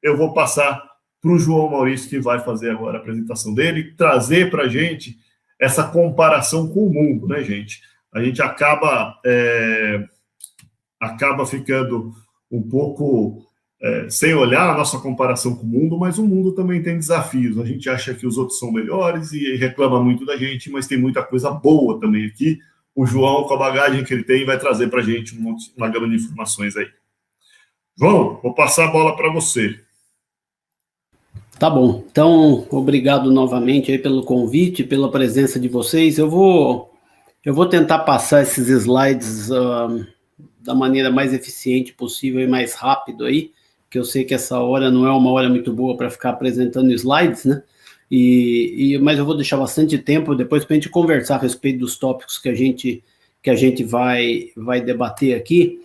eu vou passar para o João Maurício, que vai fazer agora a apresentação dele, trazer para a gente essa comparação com o mundo, né, gente? A gente acaba ficando um pouco sem olhar a nossa comparação com o mundo, mas o mundo também tem desafios. A gente acha que os outros são melhores e reclama muito da gente, mas tem muita coisa boa também aqui. O João, com a bagagem que ele tem, vai trazer para a gente uma gama de informações aí. João, vou passar a bola para você. Tá bom. Então, obrigado novamente aí pelo convite, pela presença de vocês. Eu vou tentar passar esses slides da maneira mais eficiente possível e mais rápido aí, que eu sei que essa hora não é uma hora muito boa para ficar apresentando slides, né? Mas eu vou deixar bastante tempo depois para a gente conversar a respeito dos tópicos que a gente vai debater aqui.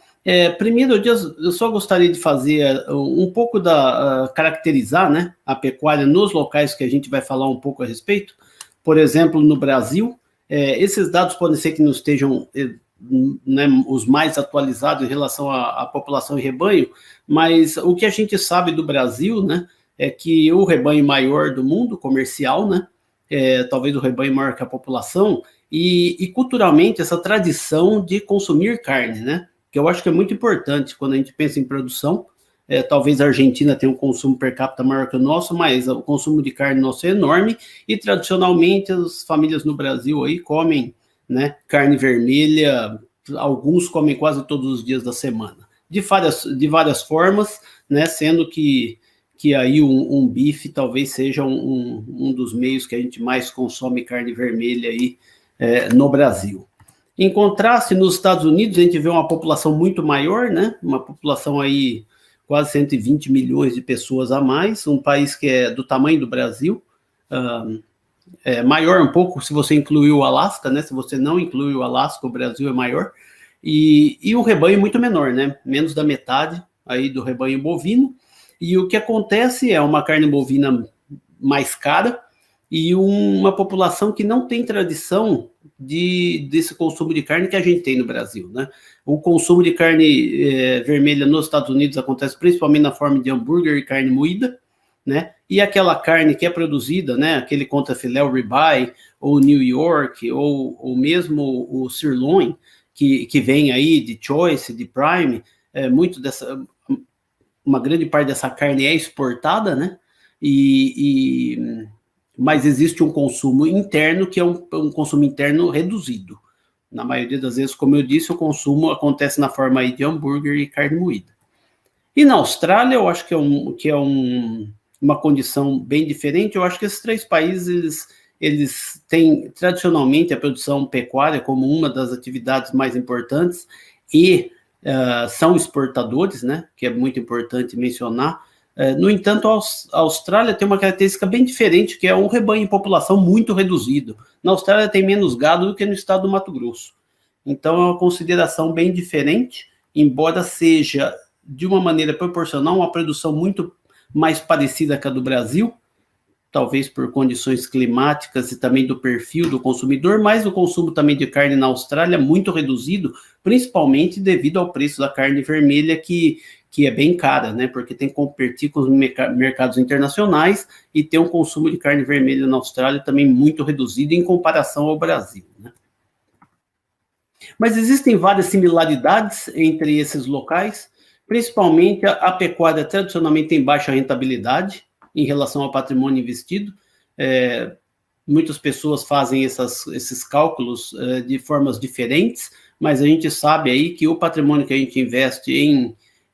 Primeiro, eu só gostaria de fazer um pouco caracterizar, né, a pecuária nos locais que a gente vai falar um pouco a respeito. Por exemplo, no Brasil, esses dados podem ser que não estejam né, os mais atualizados em relação à população e rebanho, mas o que a gente sabe do Brasil, né, é que o rebanho maior do mundo comercial, né, talvez o rebanho maior que a população, e culturalmente essa tradição de consumir carne, né, que eu acho que é muito importante quando a gente pensa em produção. Talvez a Argentina tenha um consumo per capita maior que o nosso, mas o consumo de carne nosso é enorme, e tradicionalmente as famílias no Brasil aí comem, né, carne vermelha, alguns comem quase todos os dias da semana, de várias formas, né, sendo que aí um bife talvez seja um dos meios que a gente mais consome carne vermelha aí no Brasil. Em contraste, nos Estados Unidos, a gente vê uma população muito maior, né? Uma população aí quase 120 milhões de pessoas a mais, um país que é do tamanho do Brasil, maior um pouco se você incluir o Alasca, né? Se você não inclui o Alasca, o Brasil é maior, e um rebanho muito menor, né? Menos da metade aí do rebanho bovino, e o que acontece é uma carne bovina mais cara, e uma população que não tem tradição desse consumo de carne que a gente tem no Brasil, né? O consumo de carne vermelha nos Estados Unidos acontece principalmente na forma de hambúrguer e carne moída, né? E aquela carne que é produzida, né? Aquele contrafilé, o ribeye, ou New York, ou mesmo o sirloin, que vem aí de choice, de prime, uma grande parte dessa carne é exportada, né? Mas existe um consumo interno que é um consumo interno reduzido. Na maioria das vezes, como eu disse, o consumo acontece na forma aí de hambúrguer e carne moída. E na Austrália, eu acho que é uma condição bem diferente. Eu acho que esses três países, eles têm tradicionalmente a produção pecuária como uma das atividades mais importantes e são exportadores, né, que é muito importante mencionar. No entanto, a Austrália tem uma característica bem diferente, que é um rebanho em população muito reduzido. Na Austrália tem menos gado do que no estado do Mato Grosso. Então, é uma consideração bem diferente, embora seja, de uma maneira proporcional, uma produção muito mais parecida com a do Brasil, talvez por condições climáticas e também do perfil do consumidor, mas o consumo também de carne na Austrália é muito reduzido, principalmente devido ao preço da carne vermelha, que é bem cara, né? Porque tem que competir com os mercados internacionais e ter um consumo de carne vermelha na Austrália também muito reduzido em comparação ao Brasil, né? Mas existem várias similaridades entre esses locais, principalmente a pecuária tradicionalmente tem baixa rentabilidade em relação ao patrimônio investido. Muitas pessoas fazem esses cálculos de formas diferentes, mas a gente sabe aí que o patrimônio que a gente investe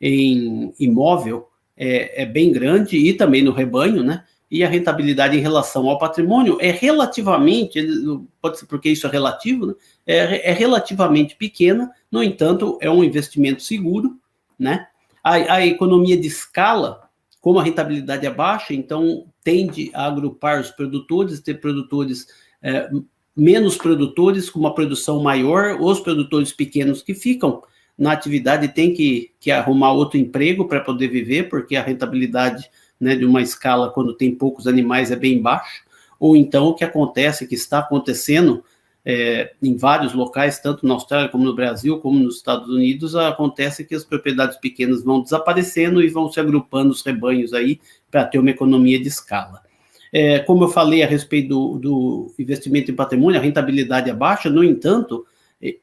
em imóvel é bem grande, e também no rebanho, né? E a rentabilidade em relação ao patrimônio é relativamente, pode ser porque isso é relativo, né? É relativamente pequena, no entanto, é um investimento seguro, né? A economia de escala, como a rentabilidade é baixa, então tende a agrupar os produtores, ter produtores menos produtores com uma produção maior, os produtores pequenos que ficam na atividade têm que arrumar outro emprego para poder viver, porque a rentabilidade, né, de uma escala quando tem poucos animais é bem baixa. Ou então o que acontece, que está acontecendo em vários locais, tanto na Austrália como no Brasil, como nos Estados Unidos, acontece que as propriedades pequenas vão desaparecendo e vão se agrupando os rebanhos aí para ter uma economia de escala. Como eu falei a respeito do investimento em patrimônio, a rentabilidade é baixa, no entanto,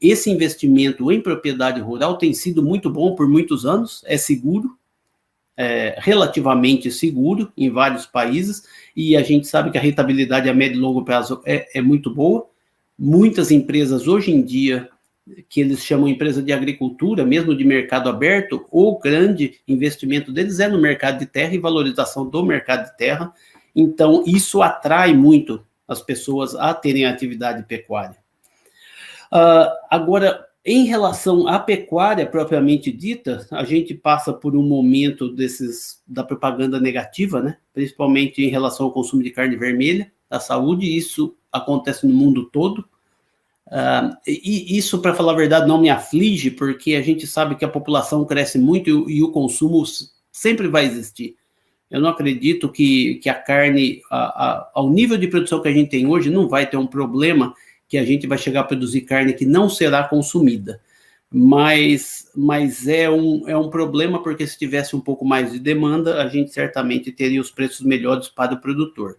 esse investimento em propriedade rural tem sido muito bom por muitos anos, é seguro, relativamente seguro em vários países, e a gente sabe que a rentabilidade a médio e longo prazo é muito boa. Muitas empresas hoje em dia, que eles chamam empresa de agricultura, mesmo de mercado aberto, o grande investimento deles é no mercado de terra e valorização do mercado de terra. Então, isso atrai muito as pessoas a terem atividade pecuária. Agora, em relação à pecuária propriamente dita, a gente passa por um momento da propaganda negativa, né? Principalmente em relação ao consumo de carne vermelha, da saúde, isso acontece no mundo todo. E isso, para falar a verdade, não me aflige, porque a gente sabe que a população cresce muito e o consumo sempre vai existir. Eu não acredito que a carne, ao nível de produção que a gente tem hoje, não vai ter um problema que a gente vai chegar a produzir carne que não será consumida. Mas é um problema, porque se tivesse um pouco mais de demanda, a gente certamente teria os preços melhores para o produtor.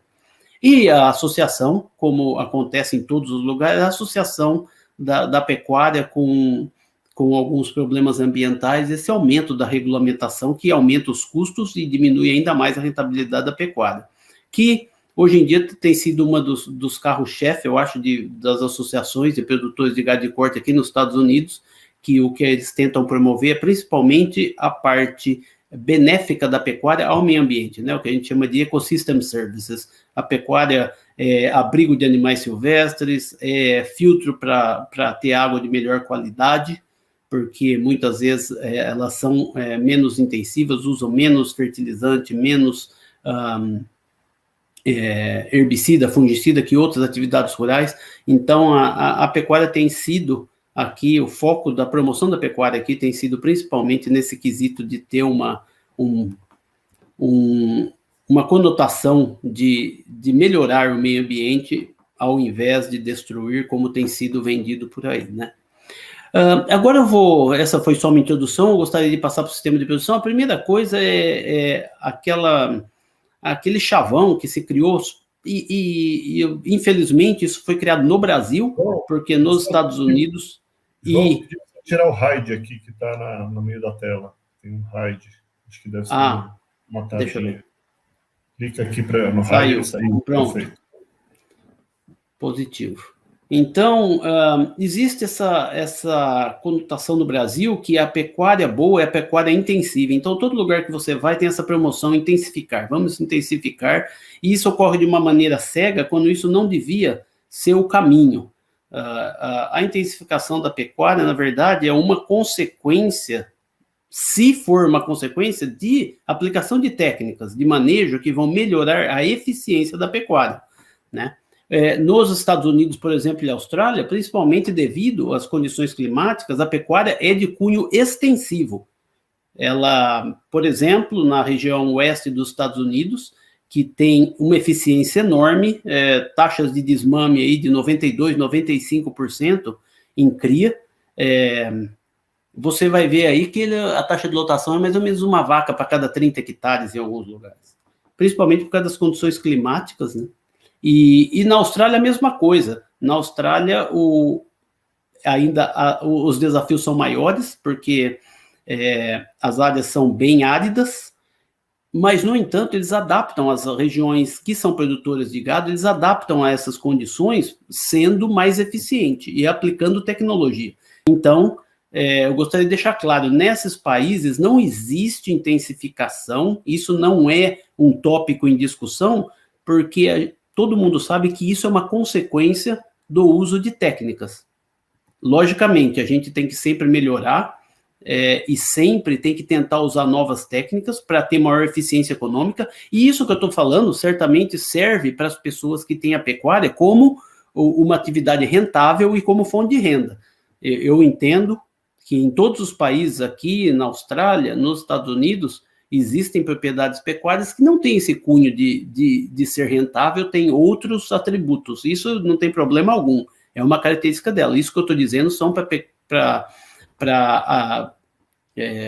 E a associação, como acontece em todos os lugares, a associação da pecuária com alguns problemas ambientais, esse aumento da regulamentação que aumenta os custos e diminui ainda mais a rentabilidade da pecuária, que hoje em dia tem sido uma dos carros-chefe, eu acho, das associações de produtores de gado de corte aqui nos Estados Unidos, que o que eles tentam promover é principalmente a parte benéfica da pecuária ao meio ambiente, né? O que a gente chama de ecosystem services. A pecuária é abrigo de animais silvestres, é filtro para ter água de melhor qualidade, porque muitas vezes elas são menos intensivas, usam menos fertilizante, menos herbicida, fungicida que outras atividades rurais. Então, a pecuária tem sido aqui, o foco da promoção da pecuária aqui tem sido principalmente nesse quesito de ter uma conotação de melhorar o meio ambiente ao invés de destruir, como tem sido vendido por aí, né? Agora essa foi só uma introdução, eu gostaria de passar para o sistema de produção. A primeira coisa é aquele chavão que se criou, e infelizmente isso foi criado no Brasil, porque nos Estados Unidos... João, pedi para tirar o RAID aqui, que está no meio da tela. Tem um RAID, acho que deve ser uma tarefinha. Clica aqui no RAID. Pronto. Perfeito. Positivo. Então, existe essa conotação no Brasil que a pecuária boa é a pecuária intensiva. Então, todo lugar que você vai tem essa promoção, intensificar. Vamos intensificar. E isso ocorre de uma maneira cega, quando isso não devia ser o caminho. A intensificação da pecuária, na verdade, é uma consequência, se for uma consequência, de aplicação de técnicas de manejo que vão melhorar a eficiência da pecuária, né? Nos Estados Unidos, por exemplo, e Austrália, principalmente devido às condições climáticas, a pecuária é de cunho extensivo. Ela, por exemplo, na região oeste dos Estados Unidos, que tem uma eficiência enorme, taxas de desmame aí de 92%, 95% em cria, você vai ver aí que a taxa de lotação é mais ou menos uma vaca para cada 30 hectares em alguns lugares, principalmente por causa das condições climáticas, né? E na Austrália a mesma coisa. Na Austrália os desafios são maiores, porque as áreas são bem áridas, mas, no entanto, eles adaptam as regiões que são produtoras de gado, eles adaptam a essas condições sendo mais eficiente e aplicando tecnologia. Então, eu gostaria de deixar claro, nesses países não existe intensificação, isso não é um tópico em discussão, porque todo mundo sabe que isso é uma consequência do uso de técnicas. Logicamente, a gente tem que sempre melhorar, e sempre tem que tentar usar novas técnicas para ter maior eficiência econômica, e isso que eu estou falando certamente serve para as pessoas que têm a pecuária como uma atividade rentável e como fonte de renda. Eu entendo que em todos os países aqui, na Austrália, nos Estados Unidos, existem propriedades pecuárias que não têm esse cunho de ser rentável, tem outros atributos, isso não tem problema algum. É uma característica dela. Isso que eu estou dizendo são para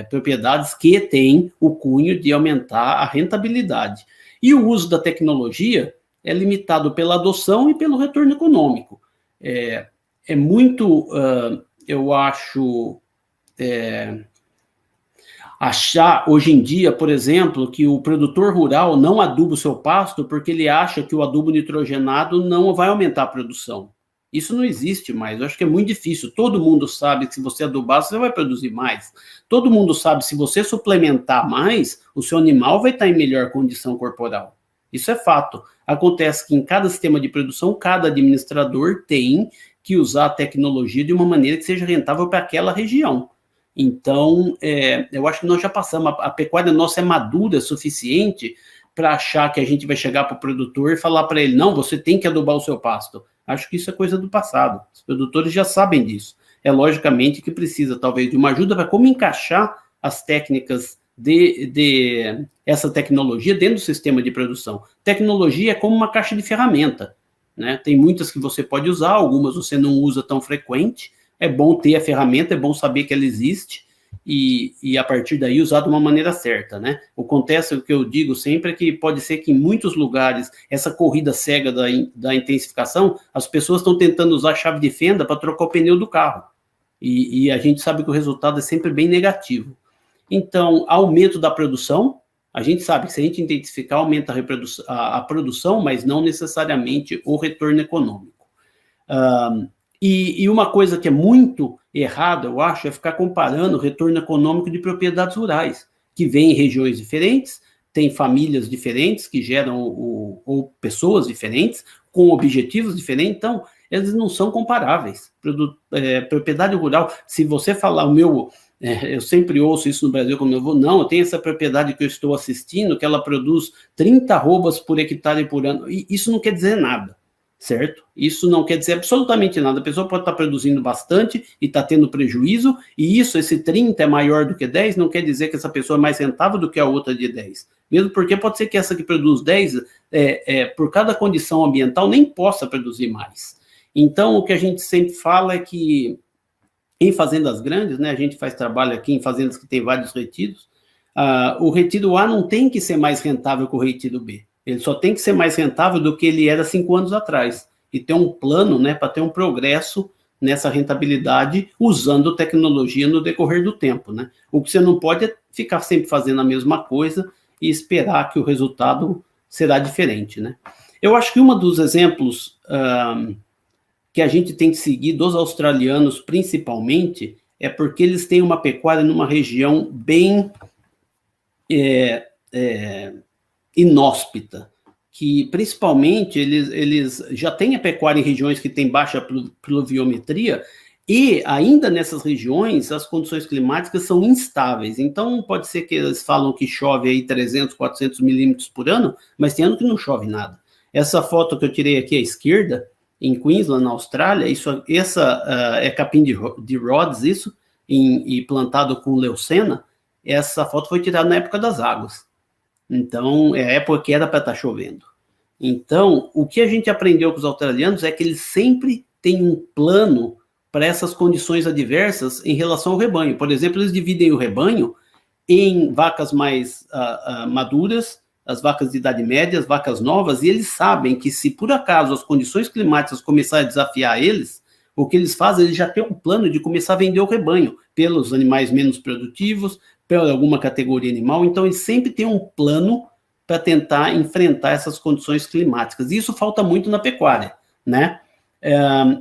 propriedades que têm o cunho de aumentar a rentabilidade. E o uso da tecnologia é limitado pela adoção e pelo retorno econômico. É muito, eu acho, achar hoje em dia, por exemplo, que o produtor rural não aduba o seu pasto porque ele acha que o adubo nitrogenado não vai aumentar a produção. Isso não existe mais, eu acho que é muito difícil. Todo mundo sabe que se você adubar, você vai produzir mais. Todo mundo sabe que se você suplementar mais, o seu animal vai estar em melhor condição corporal. Isso é fato. Acontece que em cada sistema de produção, cada administrador tem que usar a tecnologia de uma maneira que seja rentável para aquela região. Então, eu acho que nós já passamos, a pecuária nossa é madura o suficiente para achar que a gente vai chegar para o produtor e falar para ele, não, você tem que adubar o seu pasto. Acho que isso é coisa do passado. Os produtores já sabem disso. É logicamente que precisa, talvez, de uma ajuda para como encaixar as técnicas de essa tecnologia dentro do sistema de produção. Tecnologia é como uma caixa de ferramenta, né? Tem muitas que você pode usar, algumas você não usa tão frequente. É bom ter a ferramenta, é bom saber que ela existe e a partir daí usar de uma maneira certa, né? Acontece, o que eu digo sempre é que pode ser que em muitos lugares essa corrida cega da intensificação, as pessoas estão tentando usar a chave de fenda para trocar o pneu do carro e a gente sabe que o resultado é sempre bem negativo. Então, aumento da produção, a gente sabe que se a gente intensificar, aumenta a produção, mas não necessariamente o retorno econômico. E uma coisa que é muito errada, eu acho, é ficar comparando o retorno econômico de propriedades rurais, que vem em regiões diferentes, tem famílias diferentes que geram, ou pessoas diferentes, com objetivos diferentes, então, eles não são comparáveis. Propriedade rural, se você falar eu sempre ouço isso no Brasil quando eu vou, não, eu tenho essa propriedade que eu estou assistindo, que ela produz 30 arrobas por hectare por ano, e isso não quer dizer nada. Certo? Isso não quer dizer absolutamente nada. A pessoa pode estar produzindo bastante e está tendo prejuízo, e esse 30 é maior do que 10, não quer dizer que essa pessoa é mais rentável do que a outra de 10. Mesmo porque pode ser que essa que produz 10, por cada condição ambiental, nem possa produzir mais. Então, o que a gente sempre fala é que em fazendas grandes, né, a gente faz trabalho aqui em fazendas que tem vários retiros, o retido A não tem que ser mais rentável que o retido B. Ele só tem que ser mais rentável do que ele era 5 anos atrás. E ter um plano, né, para ter um progresso nessa rentabilidade usando tecnologia no decorrer do tempo, né? O que você não pode é ficar sempre fazendo a mesma coisa e esperar que o resultado será diferente, né? Eu acho que um dos exemplos que a gente tem que seguir dos australianos, principalmente, é porque eles têm uma pecuária numa região bem inóspita, que principalmente eles já têm a pecuária em regiões que têm baixa pluviometria e ainda nessas regiões as condições climáticas são instáveis. Então pode ser que eles falam que chove aí 300, 400 milímetros por ano, mas tem ano que não chove nada. Essa foto que eu tirei aqui à esquerda, em Queensland, na Austrália, essa é capim de Rhodes, isso, e plantado com leucena. Essa foto foi tirada na época das águas. Então, é a época que era para estar chovendo. Então, o que a gente aprendeu com os australianos é que eles sempre têm um plano para essas condições adversas em relação ao rebanho. Por exemplo, eles dividem o rebanho em vacas mais maduras, as vacas de idade média, as vacas novas, e eles sabem que se por acaso as condições climáticas começarem a desafiar eles, o que eles fazem, eles já têm um plano de começar a vender o rebanho pelos animais menos produtivos, por alguma categoria animal, então eles sempre têm um plano para tentar enfrentar essas condições climáticas. E isso falta muito na pecuária, né?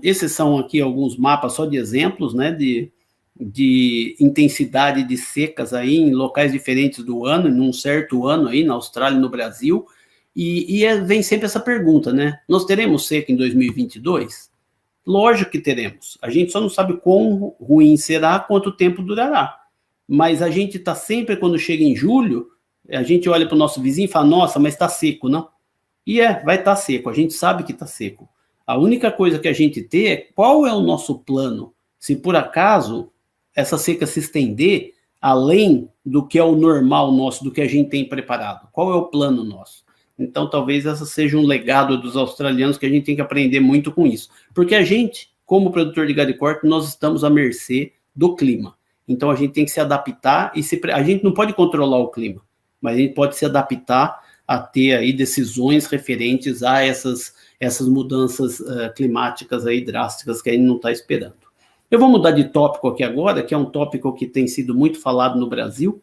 Esses são aqui alguns mapas só de exemplos, né, de intensidade de secas aí em locais diferentes do ano, num certo ano aí na Austrália e no Brasil, e vem sempre essa pergunta, né? Nós teremos seca em 2022? Lógico que teremos. A gente só não sabe quão ruim será, quanto tempo durará. Mas a gente está sempre, quando chega em julho, a gente olha para o nosso vizinho e fala, nossa, mas está seco, não? E vai estar seco, a gente sabe que está seco. A única coisa que a gente tem é qual é o nosso plano. Se por acaso essa seca se estender além do que é o normal nosso, do que a gente tem preparado. Qual é o plano nosso? Então, talvez essa seja um legado dos australianos que a gente tem que aprender muito com isso. Porque a gente como produtor de gado e corte, nós estamos à mercê do clima. Então, a gente tem que se adaptar, a gente não pode controlar o clima, mas a gente pode se adaptar a ter aí decisões referentes a essas mudanças climáticas aí drásticas que a gente não está esperando. Eu vou mudar de tópico aqui agora, que é um tópico que tem sido muito falado no Brasil.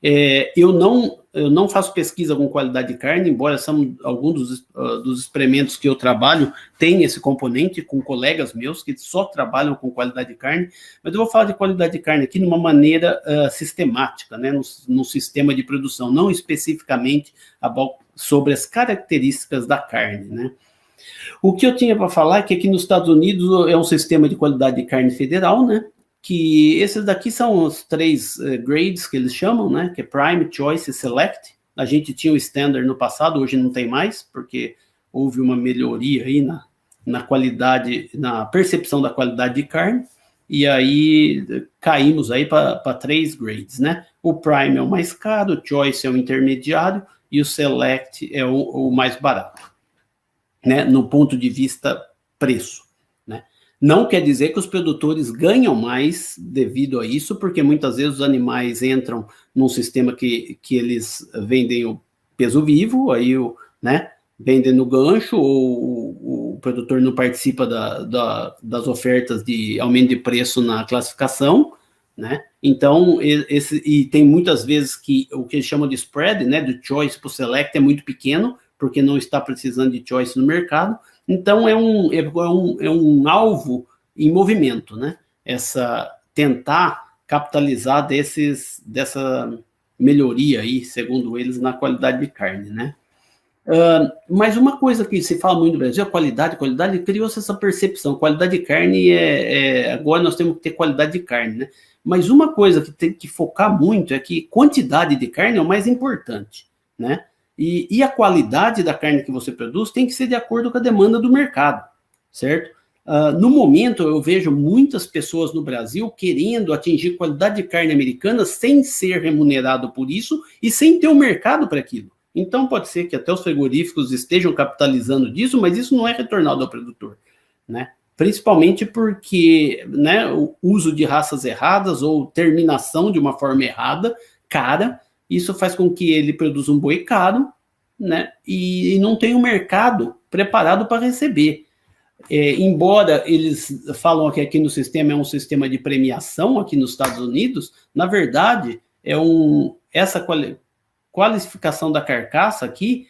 Eu não faço pesquisa com qualidade de carne, embora alguns dos experimentos que eu trabalho tenham esse componente com colegas meus que só trabalham com qualidade de carne, mas eu vou falar de qualidade de carne aqui de uma maneira sistemática, né, num sistema de produção, não especificamente sobre as características da carne, né. O que eu tinha para falar é que aqui nos Estados Unidos é um sistema de qualidade de carne federal, né, que esses daqui são os 3 grades que eles chamam, né, que é Prime, Choice e Select. A gente tinha o Standard no passado, hoje não tem mais, porque houve uma melhoria aí na qualidade, na percepção da qualidade de carne, e aí caímos aí para 3 grades, né. O Prime é o mais caro, o Choice é o intermediário, e o Select é o mais barato, né, no ponto de vista preço. Não quer dizer que os produtores ganham mais devido a isso, porque muitas vezes os animais entram num sistema que eles vendem o peso vivo, aí né, vendem no gancho, ou o produtor não participa das ofertas de aumento de preço na classificação, né? Então, e tem muitas vezes que o que eles chamam de spread, né, do choice para o select é muito pequeno, porque não está precisando de choice no mercado. Então, é um alvo em movimento, né? Tentar capitalizar dessa melhoria aí, segundo eles, na qualidade de carne, né? Mas uma coisa que se fala muito no Brasil é qualidade, criou-se essa percepção, qualidade de carne agora nós temos que ter qualidade de carne, né? Mas uma coisa que tem que focar muito é que quantidade de carne é o mais importante, né? E a qualidade da carne que você produz tem que ser de acordo com a demanda do mercado, certo? No momento, eu vejo muitas pessoas no Brasil querendo atingir qualidade de carne americana sem ser remunerado por isso e sem ter um mercado para aquilo. Então, pode ser que até os frigoríficos estejam capitalizando disso, mas isso não é retornado ao produtor, né? Principalmente porque, né, o uso de raças erradas ou terminação de uma forma errada, cara, isso faz com que ele produza um boi caro, né, e não tenha um mercado preparado para receber. Embora eles falam que aqui no sistema é um sistema de premiação aqui nos Estados Unidos, na verdade, essa qualificação da carcaça aqui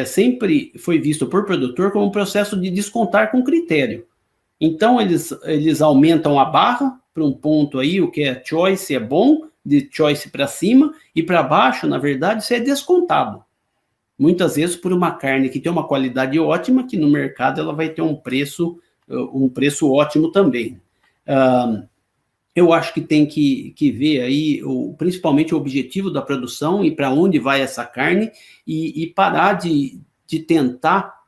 sempre foi visto por produtor como um processo de descontar com critério. Então, eles aumentam a barra para um ponto aí, o que é choice é bom, de choice para cima, e para baixo, na verdade, isso é descontado. Muitas vezes por uma carne que tem uma qualidade ótima, que no mercado ela vai ter um preço ótimo também. Eu acho que tem que ver aí, principalmente o objetivo da produção e para onde vai essa carne, e parar de tentar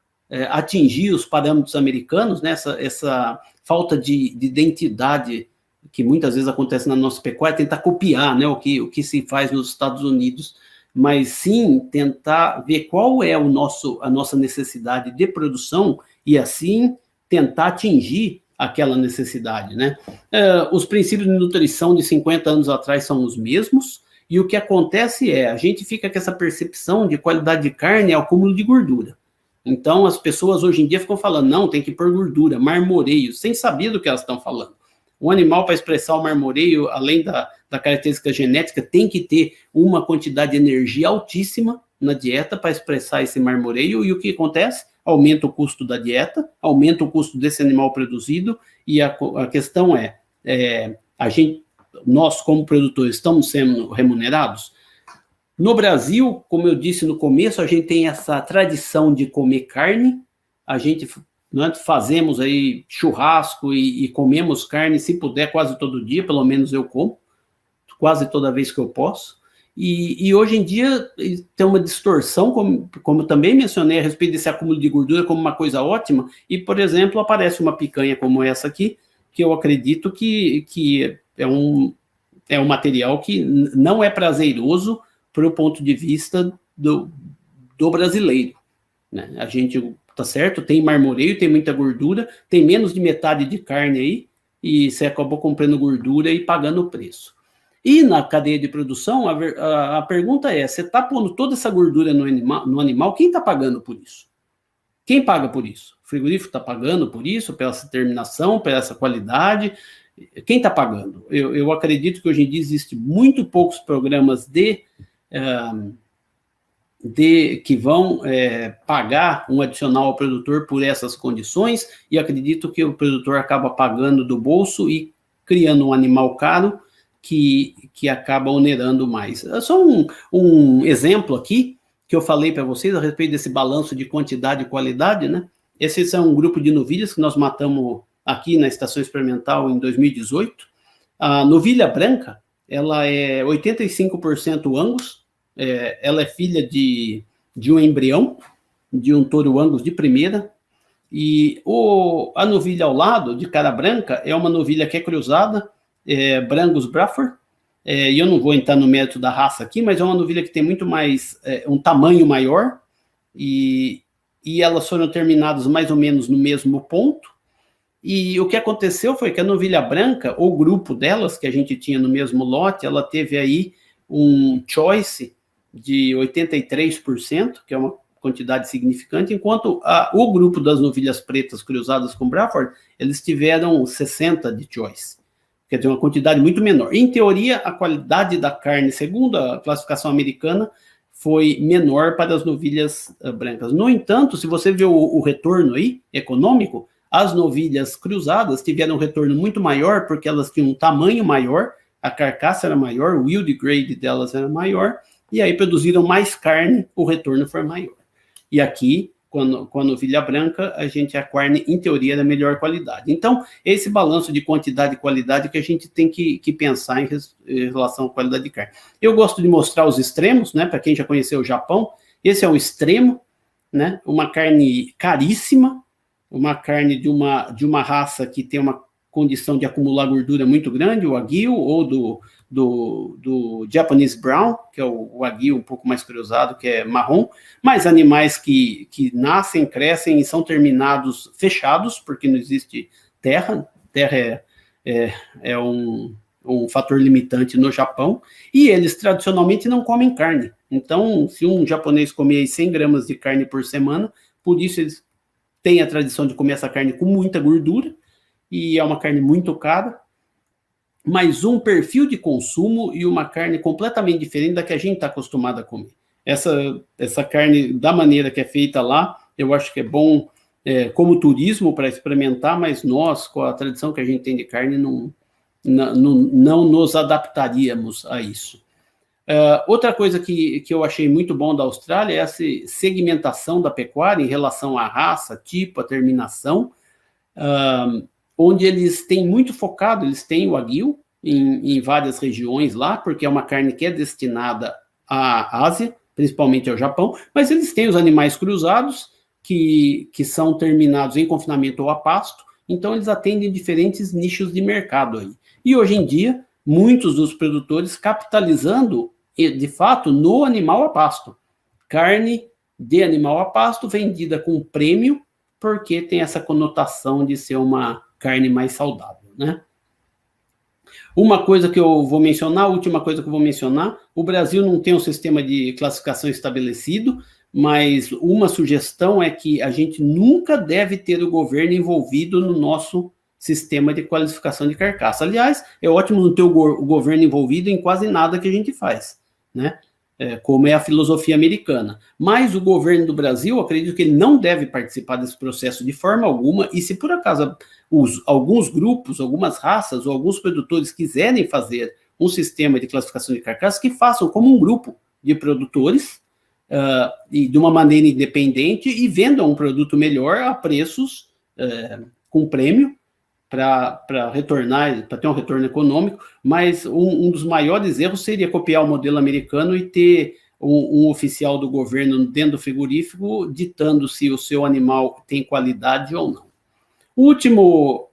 atingir os parâmetros americanos, né? Essa falta de identidade que muitas vezes acontece na nossa pecuária, tentar copiar, né, o que se faz nos Estados Unidos, mas sim tentar ver qual é a nossa necessidade de produção e assim tentar atingir aquela necessidade, né? Os princípios de nutrição de 50 anos atrás são os mesmos, e o que acontece a gente fica com essa percepção de qualidade de carne é o acúmulo de gordura. Então, as pessoas hoje em dia ficam falando, não, tem que pôr gordura, marmoreio, sem saber do que elas estão falando. O animal, para expressar o marmoreio, além da característica genética, tem que ter uma quantidade de energia altíssima na dieta para expressar esse marmoreio, e o que acontece? Aumenta o custo da dieta, aumenta o custo desse animal produzido, e a questão nós como produtores estamos sendo remunerados? No Brasil, como eu disse no começo, a gente tem essa tradição de comer carne, a gente fazemos aí churrasco e comemos carne, se puder, quase todo dia, pelo menos eu como, quase toda vez que eu posso. E hoje em dia tem uma distorção, como eu também mencionei, a respeito desse acúmulo de gordura como uma coisa ótima, e, por exemplo, aparece uma picanha como essa aqui, que eu acredito que é um material que não é prazeroso para o ponto de vista do brasileiro, né? A gente tá certo? Tem marmoreio, tem muita gordura, tem menos de metade de carne aí, e você acabou comprando gordura e pagando o preço. E na cadeia de produção, a pergunta é, você está pondo toda essa gordura no animal, quem está pagando por isso? Quem paga por isso? O frigorífico está pagando por isso, pela essa terminação, pela essa qualidade? Quem está pagando? Eu acredito que hoje em dia existem muito poucos programas que vão pagar um adicional ao produtor por essas condições, e acredito que o produtor acaba pagando do bolso e criando um animal caro que acaba onerando mais. Só um exemplo aqui, que eu falei para vocês a respeito desse balanço de quantidade e qualidade, né? Esse é um grupo de novilhas que nós matamos aqui na Estação Experimental em 2018. A novilha branca, ela é 85% Angus, ela é filha de um embrião, de um touro Angus de primeira, e a novilha ao lado, de cara branca, é uma novilha que é cruzada, Brangus Braford, e eu não vou entrar no mérito da raça aqui, mas é uma novilha que tem muito mais, um tamanho maior, e elas foram terminadas mais ou menos no mesmo ponto, e o que aconteceu foi que a novilha branca, o grupo delas, que a gente tinha no mesmo lote, ela teve aí um choice de 83%, que é uma quantidade significante, enquanto o grupo das novilhas pretas cruzadas com Braford, eles tiveram 60% de choice. Quer dizer, uma quantidade muito menor. Em teoria, a qualidade da carne, segundo a classificação americana, foi menor para as novilhas brancas. No entanto, se você vê o retorno aí, econômico, as novilhas cruzadas tiveram um retorno muito maior, porque elas tinham um tamanho maior, a carcaça era maior, o yield grade delas era maior, e aí produziram mais carne, o retorno foi maior. E aqui, com a novilha branca, a carne, em teoria, é da melhor qualidade. Então, esse balanço de quantidade e qualidade que a gente tem que pensar em relação à qualidade de carne. Eu gosto de mostrar os extremos, né? Para quem já conheceu o Japão, esse é o extremo, né? Uma carne caríssima, uma carne de uma raça que tem uma condição de acumular gordura muito grande, o Wagyu, ou do Japanese Brown, que é o Wagyu um pouco mais cruzado, que é marrom, mas animais que nascem, crescem e são terminados fechados, porque não existe terra é um fator limitante no Japão, e eles tradicionalmente não comem carne. Então, se um japonês comer 100 gramas de carne por semana, por isso eles têm a tradição de comer essa carne com muita gordura, e é uma carne muito cara, mas um perfil de consumo e uma carne completamente diferente da que a gente está acostumado a comer. Essa carne, da maneira que é feita lá, eu acho que é bom como turismo para experimentar, mas nós, com a tradição que a gente tem de carne, não nos adaptaríamos a isso. Outra coisa que eu achei muito bom da Austrália é essa segmentação da pecuária em relação à raça, tipo, a terminação, onde eles têm muito focado, eles têm o Wagyu em várias regiões lá, porque é uma carne que é destinada à Ásia, principalmente ao Japão, mas eles têm os animais cruzados, que são terminados em confinamento ou a pasto, então eles atendem diferentes nichos de mercado aí. E hoje em dia, muitos dos produtores capitalizando, de fato, no animal a pasto. Carne de animal a pasto vendida com prêmio, porque tem essa conotação de ser uma carne mais saudável, né? Uma coisa que eu vou mencionar, a última coisa que eu vou mencionar, o Brasil não tem um sistema de classificação estabelecido, mas uma sugestão é que a gente nunca deve ter o governo envolvido no nosso sistema de qualificação de carcaça. Aliás, é ótimo não ter o governo envolvido em quase nada que a gente faz, né? Como é a filosofia americana. Mas o governo do Brasil, acredito que ele não deve participar desse processo de forma alguma, e se por acaso alguns grupos, algumas raças ou alguns produtores quiserem fazer um sistema de classificação de carcaça, que façam como um grupo de produtores, e de uma maneira independente, e vendam um produto melhor a preços com prêmio, para retornar, para ter um retorno econômico, mas um dos maiores erros seria copiar o modelo americano e ter um oficial do governo dentro do frigorífico ditando se o seu animal tem qualidade ou não. O último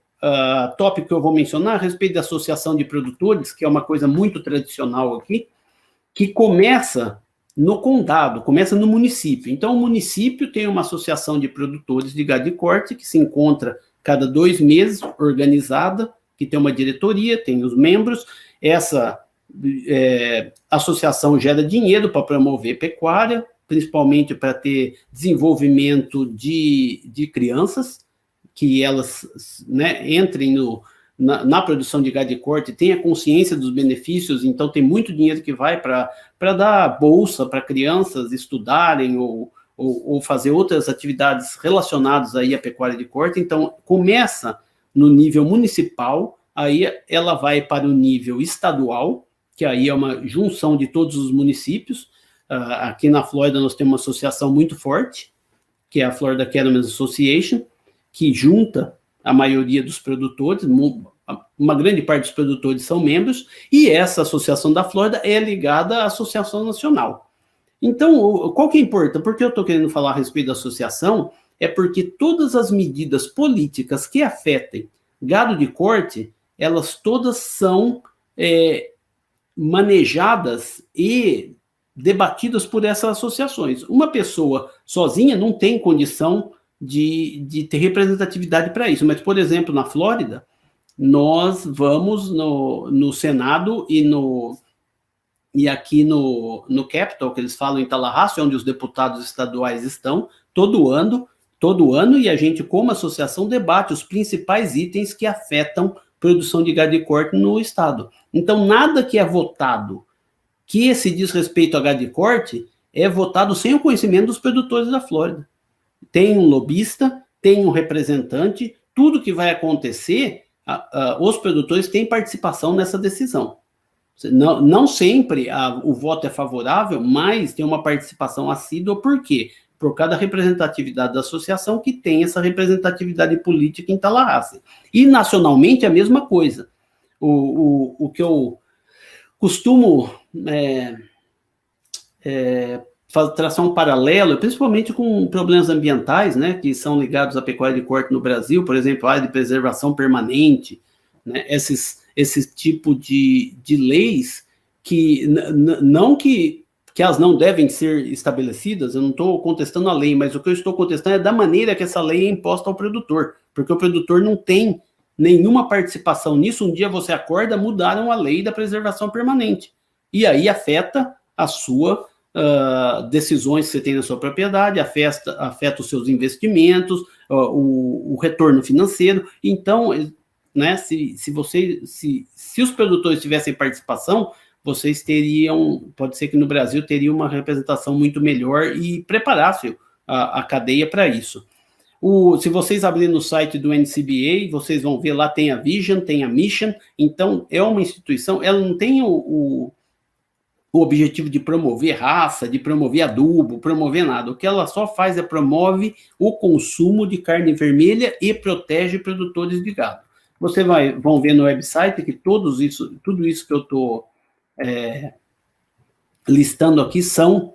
tópico que eu vou mencionar a respeito da associação de produtores, que é uma coisa muito tradicional aqui, que começa no condado, começa no município. Então, o município tem uma associação de produtores de gado de corte que se encontra cada 2 meses, organizada, que tem uma diretoria, tem os membros. Essa associação gera dinheiro para promover pecuária, principalmente para ter desenvolvimento de crianças, que elas, né, entrem na produção de gado de corte, tenha consciência dos benefícios. Então tem muito dinheiro que vai para dar bolsa para crianças estudarem ou fazer outras atividades relacionadas aí à pecuária de corte. Então começa no nível municipal, aí ela vai para o nível estadual, que aí é uma junção de todos os municípios. Aqui na Flórida nós temos uma associação muito forte, que é a Florida Cattlemen's Association, que junta a maioria dos produtores, uma grande parte dos produtores são membros, e essa associação da Flórida é ligada à Associação Nacional. Então, qual que importa? Por que eu estou querendo falar a respeito da associação? É porque todas as medidas políticas que afetem gado de corte, elas todas são manejadas e debatidas por essas associações. Uma pessoa sozinha não tem condição de ter representatividade para isso. Mas, por exemplo, na Flórida, nós vamos no Senado e aqui no Capitol, que eles falam em Tallahassee, onde os deputados estaduais estão, todo ano, e a gente, como associação, debate os principais itens que afetam produção de gado de corte no estado. Então, nada que é votado que se diz respeito a gado de corte é votado sem o conhecimento dos produtores da Flórida. Tem um lobista, tem um representante, tudo que vai acontecer, os produtores têm participação nessa decisão. Não sempre o voto é favorável, mas tem uma participação assídua. Por quê? Por causa da representatividade da associação, que tem essa representatividade política em Tallahassee. E nacionalmente é a mesma coisa. O que eu costumo traçar um paralelo, principalmente com problemas ambientais, né, que são ligados à pecuária de corte no Brasil, por exemplo, a área de preservação permanente, né, esse tipo de leis que não que elas não devem ser estabelecidas. Eu não estou contestando a lei, mas o que eu estou contestando é da maneira que essa lei é imposta ao produtor, porque o produtor não tem nenhuma participação nisso. Um dia você acorda, mudaram a lei da preservação permanente, e aí afeta a sua decisões que você tem na sua propriedade, afeta os seus investimentos, o retorno financeiro. Então, né, se os produtores tivessem participação, vocês teriam, pode ser que no Brasil teria uma representação muito melhor e preparasse a cadeia para isso. Se vocês abrirem no site do NCBA, vocês vão ver lá, tem a Vision, tem a Mission. Então, é uma instituição, ela não tem o objetivo de promover raça, de promover adubo, promover nada. O que ela só faz é promove o consumo de carne vermelha e protege produtores de gado. Vocês vão ver no website que tudo isso que eu estou listando aqui são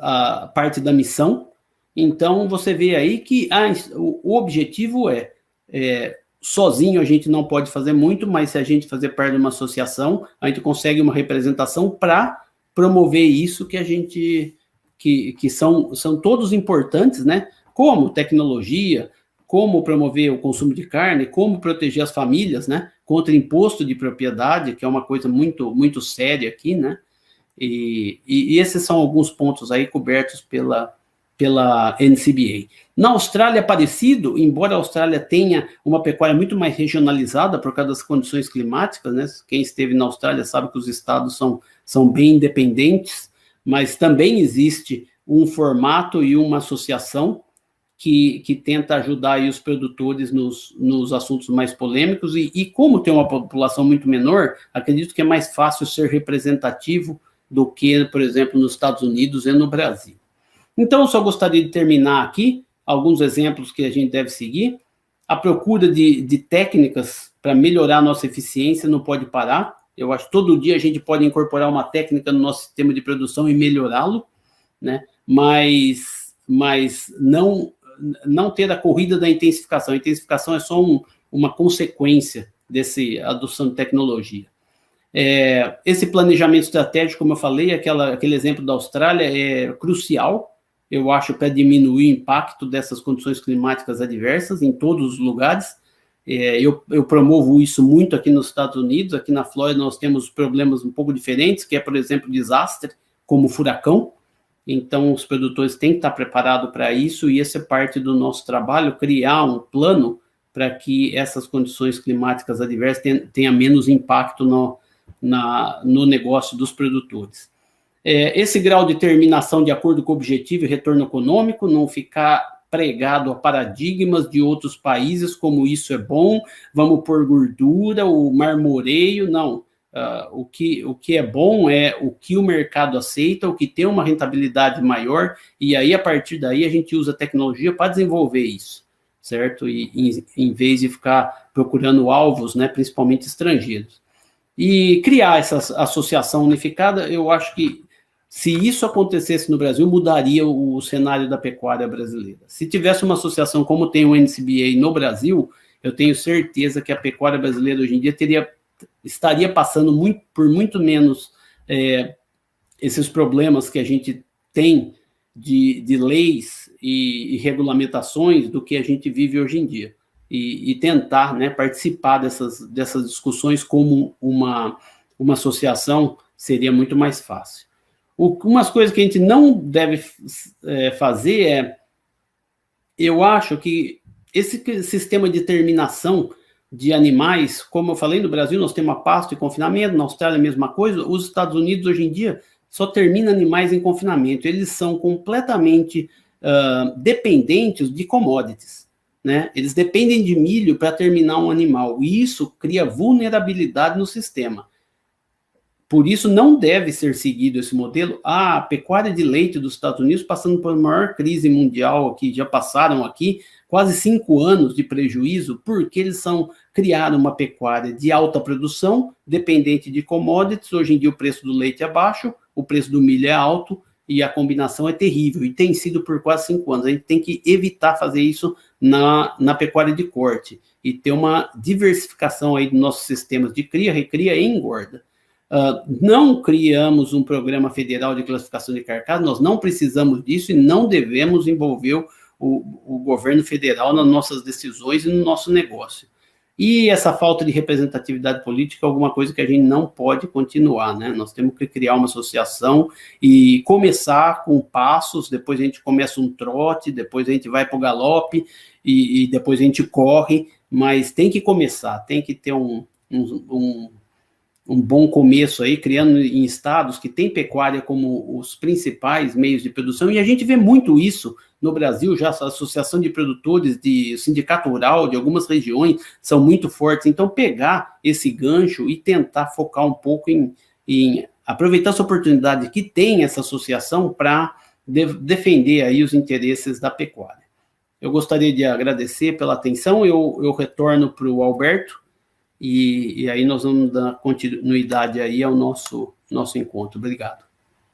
a parte da missão. Então, você vê aí que o objetivo sozinho a gente não pode fazer muito, mas se a gente fazer parte de uma associação, a gente consegue uma representação para promover isso que a gente, que são todos importantes, né? Como tecnologia, como promover o consumo de carne, como proteger as famílias, né? Contra imposto de propriedade, que é uma coisa muito, muito séria aqui, né? E esses são alguns pontos aí cobertos pela NCBA. Na Austrália é parecido, embora a Austrália tenha uma pecuária muito mais regionalizada por causa das condições climáticas, né? Quem esteve na Austrália sabe que os estados são bem independentes, mas também existe um formato e uma associação que tenta ajudar aí os produtores nos assuntos mais polêmicos, e como tem uma população muito menor, acredito que é mais fácil ser representativo do que, por exemplo, nos Estados Unidos e no Brasil. Então, eu só gostaria de terminar aqui alguns exemplos que a gente deve seguir. A procura de técnicas para melhorar a nossa eficiência não pode parar. Eu acho que todo dia a gente pode incorporar uma técnica no nosso sistema de produção e melhorá-lo, né? Mas não ter a corrida da intensificação. A intensificação é só uma consequência dessa adoção de tecnologia. Esse planejamento estratégico, como eu falei, aquele exemplo da Austrália é crucial, eu acho, para diminuir o impacto dessas condições climáticas adversas em todos os lugares. Eu promovo isso muito aqui nos Estados Unidos. Aqui na Flórida nós temos problemas um pouco diferentes, que é, por exemplo, desastre, como furacão. Então, os produtores têm que estar preparados para isso, e essa é parte do nosso trabalho, criar um plano para que essas condições climáticas adversas tenham menos impacto no negócio dos produtores. Esse grau de terminação de acordo com o objetivo e retorno econômico, não ficar pregado a paradigmas de outros países, como isso é bom, vamos pôr gordura, o marmoreio, não. O que é bom é o que o mercado aceita, o que tem uma rentabilidade maior, e aí, a partir daí, a gente usa a tecnologia para desenvolver isso, certo? E em vez de ficar procurando alvos, né, principalmente estrangeiros. E criar essa associação unificada, eu acho que, se isso acontecesse no Brasil, mudaria o cenário da pecuária brasileira. Se tivesse uma associação como tem o NCBA no Brasil, eu tenho certeza que a pecuária brasileira hoje em dia estaria passando por muito menos esses problemas que a gente tem de leis e regulamentações do que a gente vive hoje em dia. E tentar, né, participar dessas discussões como uma associação seria muito mais fácil. Umas coisas que a gente não deve fazer eu acho que esse sistema de terminação de animais, como eu falei, no Brasil nós temos a pasto e confinamento, na Austrália a mesma coisa, os Estados Unidos hoje em dia só termina animais em confinamento, eles são completamente dependentes de commodities, né? Eles dependem de milho para terminar um animal, e isso cria vulnerabilidade no sistema. Por isso, não deve ser seguido esse modelo. A pecuária de leite dos Estados Unidos, passando por a maior crise mundial, que já passaram aqui, quase 5 anos de prejuízo, porque eles criaram uma pecuária de alta produção, dependente de commodities. Hoje em dia o preço do leite é baixo, o preço do milho é alto, e a combinação é terrível, e tem sido por quase 5 anos. A gente tem que evitar fazer isso na pecuária de corte, e ter uma diversificação aí dos nossos sistemas de cria, recria e engorda. Não criamos um programa federal de classificação de carcaça, nós não precisamos disso e não devemos envolver o governo federal nas nossas decisões e no nosso negócio. E essa falta de representatividade política é alguma coisa que a gente não pode continuar, né? Nós temos que criar uma associação e começar com passos, depois a gente começa um trote, depois a gente vai para o galope e depois a gente corre, mas tem que começar, tem que ter um bom começo aí, criando em estados que tem pecuária como os principais meios de produção, e a gente vê muito isso no Brasil, já a associação de produtores, de sindicato rural, de algumas regiões, são muito fortes. Então, pegar esse gancho e tentar focar um pouco em aproveitar essa oportunidade que tem essa associação para defender aí os interesses da pecuária. Eu gostaria de agradecer pela atenção, eu retorno para o Alberto, e aí nós vamos dar continuidade aí ao nosso encontro. Obrigado.